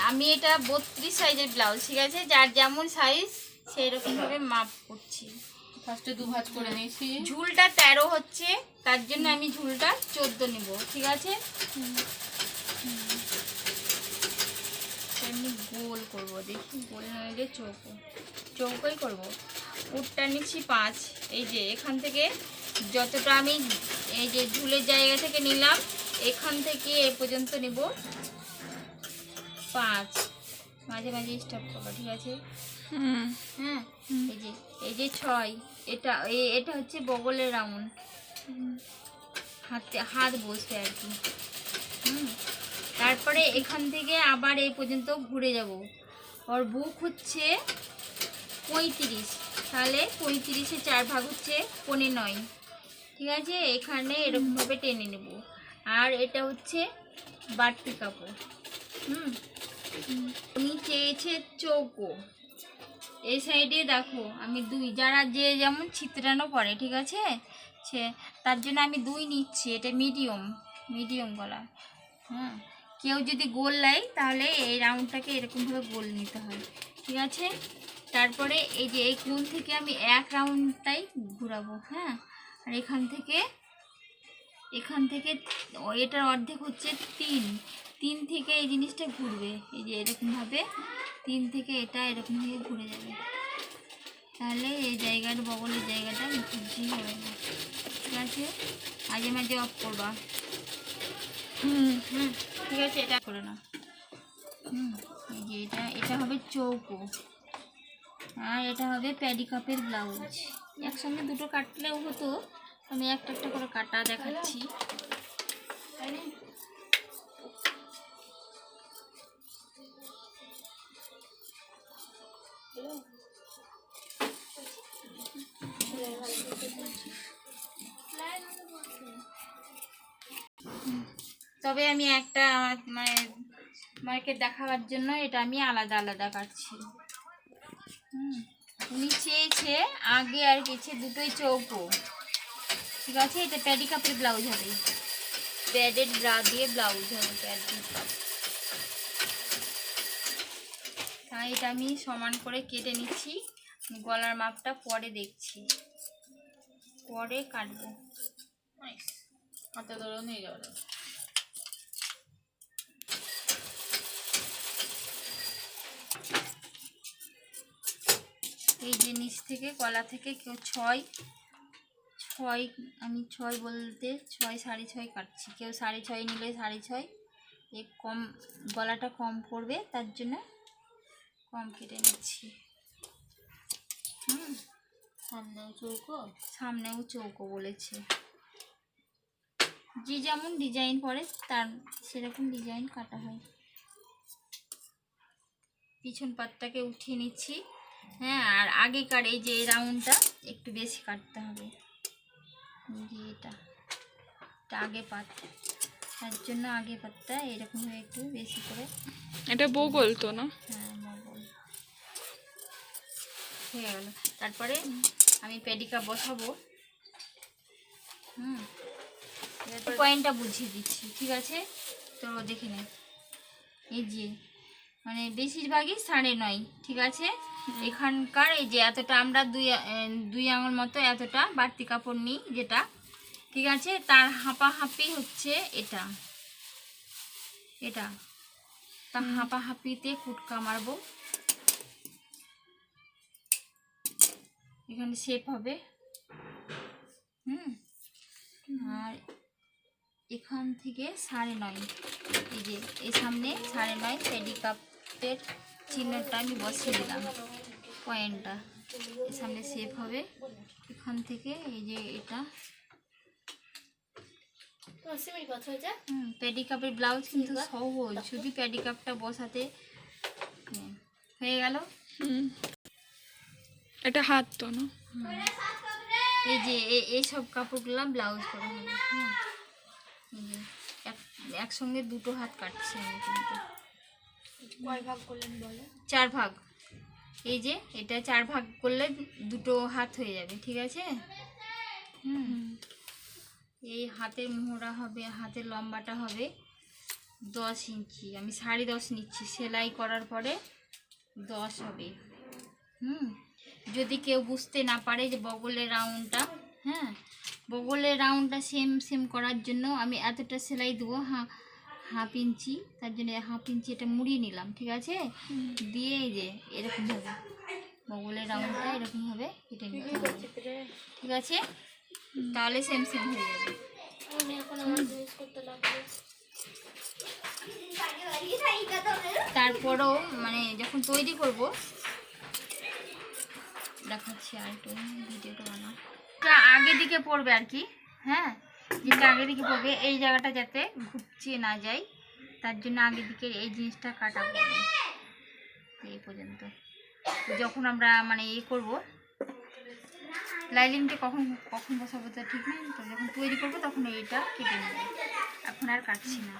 আমি এটা 32 সাইজের ব্লাউজ, ঠিক আছে, যার যেমন সাইজ সেই রকম ভাবে মাপ করছি। ফার্স্টে দু ভাঁজ করে নিয়েছি। ঝুলটা 13 হচ্ছে, তার জন্য আমি ঝুলটা 14 নিব, ঠিক আছে। এমনি গোল করব, দেখি গোল নইলে চৌকোই করব। উটটা নিচ্ছি 5। এই যে এখান থেকে যতটা আমি এই যে ঝুলের জায়গা থেকে নিলাম, এখান থেকে এ পর্যন্ত নিব 5, মাঝে মাঝে স্টপ করবো, ঠিক আছে। হ্যাঁ, এই যে 6, এটা হচ্ছে বগলের রাউন্ড, হাত বসবে আর কি। তারপরে এখান থেকে আবার এই পর্যন্ত ঘুরে যাব। আর বুক হচ্ছে 35, তাহলে 35-এ 4 ভাগ হচ্ছে 9.5, ঠিক আছে। এখানে এরকমভাবে টেনে নেব। আর এটা হচ্ছে বাড়তি কাপড়। উনি চেয়েছে চৌকো, এই সাইডে দেখো আমি 2, যারা যে যেমন ছিতরানো পরে, ঠিক আছে, তার জন্য আমি 2 নিচ্ছি। এটা মিডিয়াম গলা। কেউ যদি গোল নেয় তাহলে এই রাউন্ডটাকে এরকমভাবে গোল নিতে হয়, ঠিক আছে। তারপরে এই যে এই কোণ থেকে আমি 1 রাউন্ডটাই ঘুরাবো। হ্যাঁ, আর এখান থেকে এটার অর্ধেক হচ্ছে 3 থেকে এই জিনিসটা ঘুরবে, এই যে এরকমভাবে 3 থেকে এটা এরকমভাবে ঘুরে যাবে। তাহলে এই জায়গার বগলের জায়গাটা ঘুরছি হবে না, ঠিক আছে। মাঝে মাঝে অফ করবা। ঠিক আছে, এটা করে না। এই যে এটা হবে চৌকো, আর এটা হবে প্যাডি কাপের ব্লাউজ। একসঙ্গে দুটো কাটলেও হতো, আমি একটা একটা করে কাটা দেখাচ্ছি। তবে আমি একটা মানে মার্কেট দেখাবার জন্য এটা আমি আলাদা আলাদা কাটছি। উনি চেয়েছে আগে আর কিছু দুটোই চৌকো, ঠিক আছে। এটা প্যাডি কাপের ব্লাউজ হবে, প্যাডেড ব্রা দিয়ে ব্লাউজ হবে, প্যাডেড কাপ। তাই এটা আমি সমান করে কেটে নিচ্ছি। গলার মাপটা পরে দেখছি, পরে কাটবো। হাতে ধরে নিয়ে যাবে। এই যে নিচ থেকে গলা থেকে কেউ 6, আমি 6 বলতে 6 6.5 কাটছি। কেউ 6.5 নিলে 6.5, এই কম গলাটা কম পড়বে, তার জন্য কম কেটে নিচ্ছি। সামনেও চৌকো বলেছে। যে যেমন ডিজাইন পরে তার সেরকম ডিজাইন কাটা হয়। পিছন পাতটাকে উঠিয়ে নিচ্ছি। হ্যাঁ, আর আগেকার এই যে রাউন্ডটা একটু বেশি কাটতে হবে, যে এটা আগে পাত, তার জন্য আগে পাতটা এরকমভাবে একটু বেশি করে। এটা বগল তো না? হ্যাঁ, বগল হয়ে গেল। তারপরে আমি পেডিকা বসাবো। পয়েন্টটা বুঝিয়ে দিচ্ছি, ঠিক আছে, তো দেখে নে। এই যে মানে বেশিরভাগই 9.5, ঠিক আছে। এখানকার এই যে এতটা আমরা 2 আঙুল মতো এতটা বাড়তি কাপড় নিই, যেটা, ঠিক আছে, তার হাঁপাহাঁপি হচ্ছে এটা তা হাঁপাহাঁপিতে কুটকা মারবো। এখানে শেপ হবে। আর এখান থেকে 9.5, এই যে এই সামনে 9.5 পেডি কাপের চিহ্নটা আমি বসিয়ে দিলাম, পয়েন্টটা এই সামনে শেপ হবে। এখান থেকে এই যে এটা পেডি কাপের ব্লাউজ কিন্তু সহজ, শুধু পেডি কাপটা বসাতে হয়ে গেল। এটা হাত তো না? এই যে এইসব কাপড়গুলো ব্লাউজ করা হবে। একসঙ্গে দুটো হাত কাটছি আমি, কিন্তু 4 ভাগ। এই যে এটা 4 ভাগ করলে দুটো হাত হয়ে যাবে, ঠিক আছে। এই হাতের মোহরা হবে, হাতের লম্বাটা হবে 10 ইঞ্চি, আমি 10.5 নিচ্ছি, সেলাই করার পরে 10 হবে। যদি কেউ বুঝতে না পারে যে বগলের রাউন্ডটা, হ্যাঁ বগলের রাউন্ডটা সেম সেম করার জন্য আমি এতটা সেলাই দেবো, 1/2 ইঞ্চি, তার জন্য 1/2 ইঞ্চি এটা মুড়িয়ে নিলাম, ঠিক আছে। দিয়ে এই যে এরকম হবে বগলের রাউন্ডটা, এরকম হবে কেটে নিতে হবে, ঠিক আছে। তাহলে সেম সেম হয়ে যাবে। তারপরও মানে যখন তৈরি করব দেখাচ্ছি, আর একটু ভিডিওটা বানাও। আগে দিকে পড়বে আর কি, হ্যাঁ যেটা আগে দিকে পড়বে এই জায়গাটা যাতে ঘুরচিয়ে না যায়, তার জন্য আগে দিকে এই জিনিসটা কাটা পড়বে এই পর্যন্ত। তো যখন আমরা মানে করব লাইলিংটা কখন কখন বসাবো তা ঠিক নেই, তো যখন তৈরি করবো তখন এইটা কেটে নেবো, এখন আর কাটছি না।